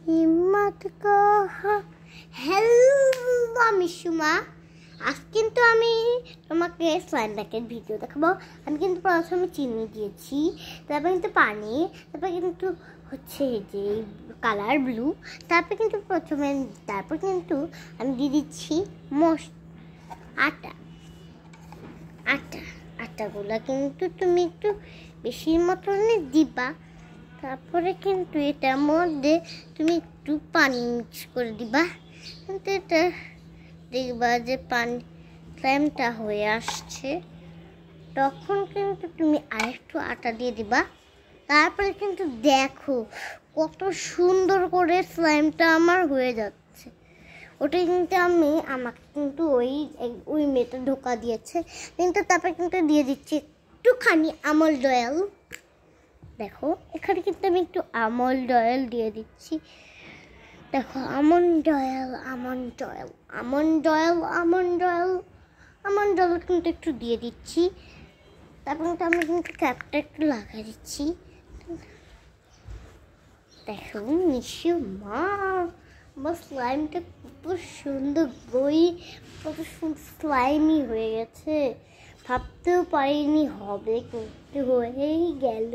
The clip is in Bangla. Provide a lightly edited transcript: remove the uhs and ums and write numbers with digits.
হিম্মত হ্যালো, আমি সুমা। আজ কিন্তু আমি তোমাকে স্লাইম প্যাকেট ভিডিও দেখাবো। আমি কিন্তু প্রথমে চিনি দিয়েছি, তারপর কিন্তু পানি, তারপর কিন্তু হচ্ছে যে কালার ব্লু, তারপর কিন্তু তারপর কিন্তু আমি দিয়ে দিচ্ছি আটা। আটাগুলা কিন্তু তুমি একটু বেশি মতনই দিবা। তারপরে কিন্তু এটার মধ্যে তুমি একটু পানি মিক্স করে দিবা। কিন্তু এটা দেখবা যে পানি স্লাইমটা হয়ে আসছে, তখন কিন্তু তুমি আরেকটু আটা দিয়ে দিবা। তারপরে কিন্তু দেখো কত সুন্দর করে স্লাইমটা আমার হয়ে যাচ্ছে। ওটা কিন্তু আমাকে কিন্তু ওই মেয়েটা ধোকা দিয়েছে। কিন্তু তারপরে কিন্তু দিয়ে দিচ্ছি একটুখানি আমন্ড অয়েল। দেখো এখানে কিন্তু আমি একটু আমন্ড অয়েল দিয়ে দিচ্ছি। দেখো আমন্ড অয়েল কিন্তু একটু দিয়ে দিচ্ছি। তারপর কিন্তু আমি কিন্তু ক্যাপটা একটু লাগিয়ে দিচ্ছি। দেখো মা, আমার স্লাইমটা কত সুন্দর কত সুন্দর স্লাইমই হয়ে গেছে। ভাবতেও পারিনি হবে, কিন্তু হয়েই গেল।